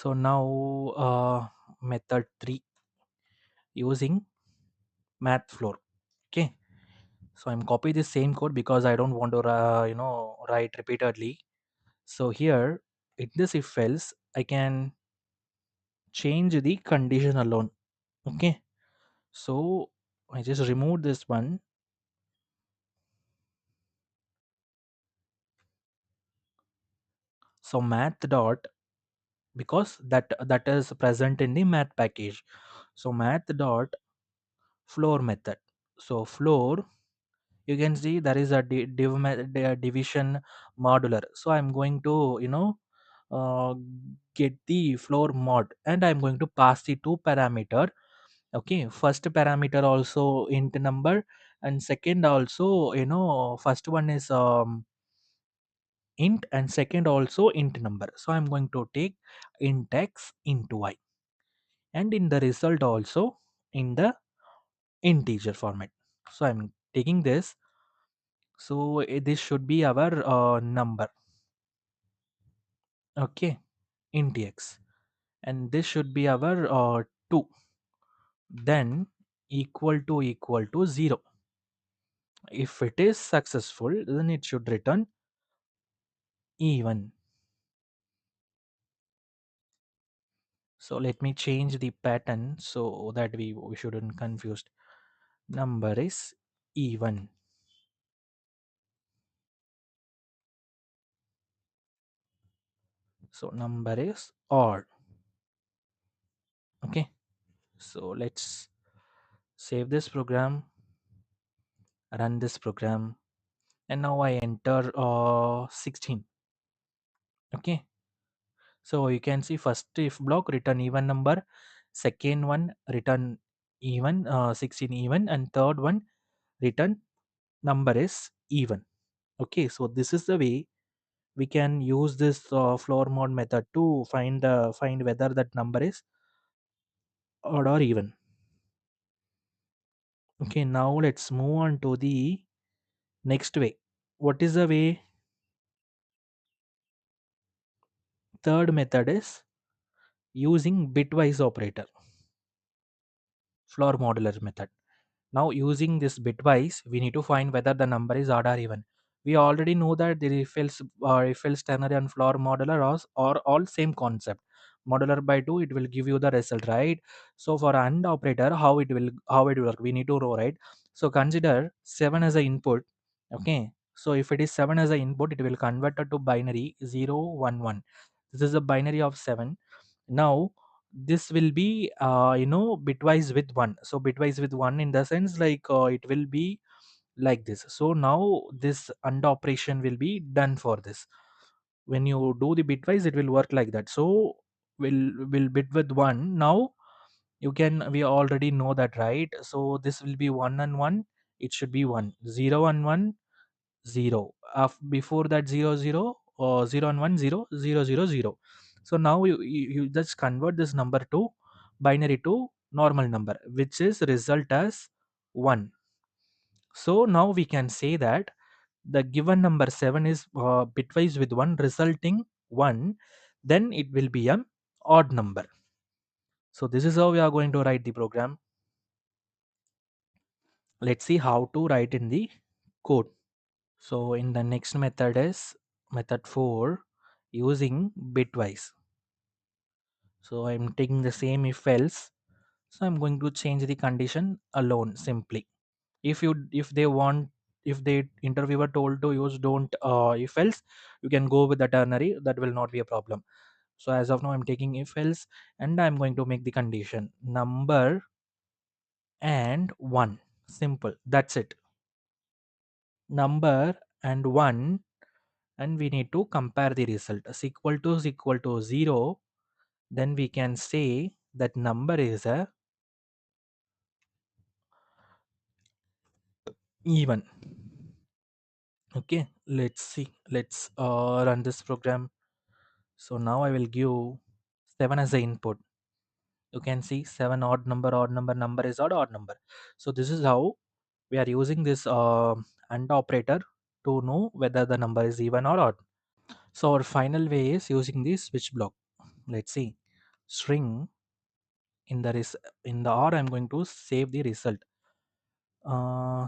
So now method 3, using math floor. Okay, so I'm copy the same code because I don't want to write repeatedly. So here in this if else I can change the condition alone. Okay, so I just remove this one. So math dot, because that is present in the math package. So math dot floor method. So floor, you can see there is a division modular. So I'm going to uh, get the floor mod, and I'm going to pass the two parameter. Okay, first parameter also int number, and second also first one is int, and second also int number. So I'm going to take int x into y, and in the result also in the integer format. So I'm taking this. So this should be our number. Okay, int x, and this should be our 2, then equal to 0. If it is successful, then it should return even. So let me change the pattern so that we shouldn't confused. Number is even. So number is odd. Okay, so let's save this program, run this program, and now I enter 16. Okay, so you can see first if block return even number, second one return even 16 even, and third one return number is even. Okay, so this is the way we can use this floor mod method to find whether that number is odd or even. Okay, now let's move on to the next way. What is the way? Third method is using bitwise operator, floor modular method. Now using this bitwise, we need to find whether the number is odd or even. We already know that the if else ternary and floor modular are all same concept. Modular by 2, it will give you the result, right? So for AND operator, how it will work, we need to know, right? So consider 7 as an input. Okay, so if it is 7 as an input, it will convert it to binary 0 1 1. This is a binary of 7. Now this will be bitwise with 1. So bitwise with 1 in the sense like it will be like this. So now this AND operation will be done for this. When you do the bitwise, it will work like that. So will bit with 1. Now we already know that, right? So this will be 1 and 1, it should be 1, 0 and 1, 0. Before that 0 0 or 0 and 1, 0 0 0 0. So now you just convert this number to binary to normal number, which is result as 1. So now we can say that the given number 7 is bitwise with 1 resulting 1, then it will be an odd number. So this is how we are going to write the program. Let's see how to write in the code. So in the next method is method 4, using bitwise. So I'm taking the same if else. So I'm going to change the condition alone simply. If they want, if the interviewer told to use don't if else, you can go with the ternary, that will not be a problem. So as of now I'm taking if else, and I'm going to make the condition number and 1. Simple, that's it. Number and 1, and we need to compare the result. Is equal to 0, then we can say that number is a even. Okay, let's see, let's run this program. So now I will give 7 as the input. You can see 7 odd number, number is odd number. So this is how we are using this AND operator to know whether the number is even or odd. So our final way is using the switch block. Let's see. string in the in the or I'm going to save the result.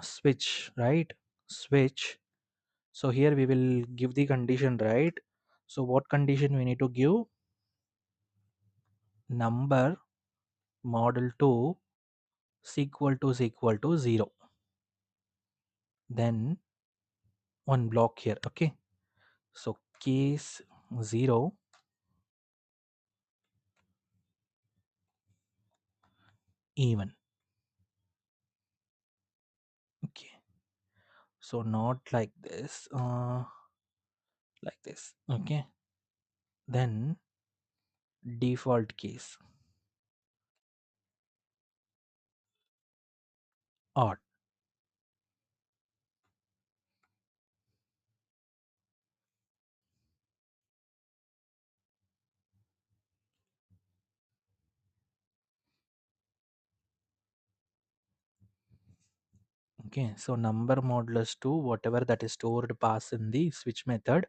Switch, right? Switch. So here we will give the condition, right? So what condition we need to give? Number model 2 is equal to 0. Then one block here. Okay. So case 0 even. Okay. So not like this. Like this. Okay. Then default case odd. Okay, so number modulus 2, whatever that is stored pass in the switch method,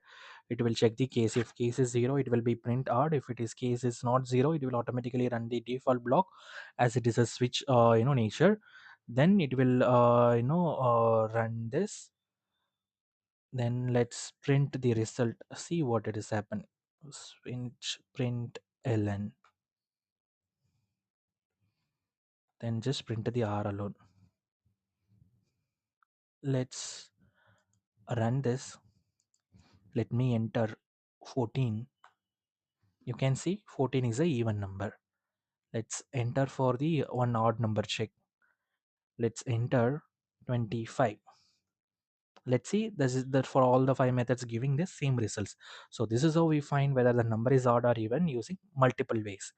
it will check the case. If case is 0, it will be print odd. If it is case is not 0, it will automatically run the default block as it is a switch nature. Then it will run this. Then let's print the result, see what it is happening. Print ln, then just print the r alone. Let's run this. Let me enter 14. You can see 14 is a even number. Let's enter for the one odd number check. Let's enter 25. Let's see, this is that for all the 5 methods giving the same results. So this is how we find whether the number is odd or even using multiple ways.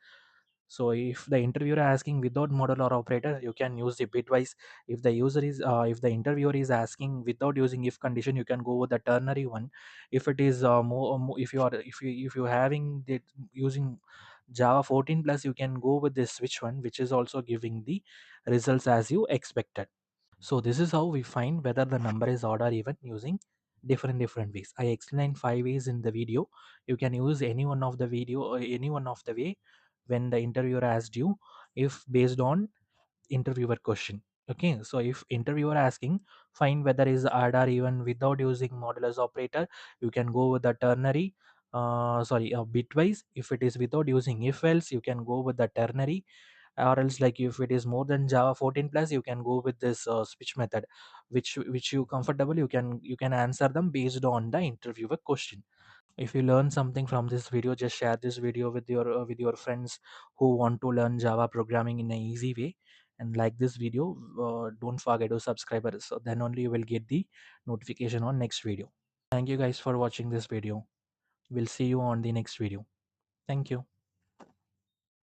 So if the interviewer asking without model or operator, you can use the bitwise. If the user is if the interviewer is asking without using if condition, you can go with the ternary one. If it is if you are if you having the using Java 14 plus, you can go with this switch one, which is also giving the results as you expected. So this is how we find whether the number is odd or even using different ways. I explained 5 ways in the video. You can use any one of the video or any one of the way when the interviewer asked you, if based on interviewer question. Okay, so if interviewer asking find whether is odd or even without using modulus operator, you can go with the ternary bitwise. If it is without using if else, you can go with the ternary, or else like if it is more than Java 14 plus, you can go with this switch method, which you comfortable. You can answer them based on the interviewer question. If you learn something from this video, just share this video with your friends who want to learn Java programming in an easy way. And like this video, don't forget to subscribe, so then only you will get the notification on next video. Thank you guys for watching this video. We'll see you on the next video. Thank you.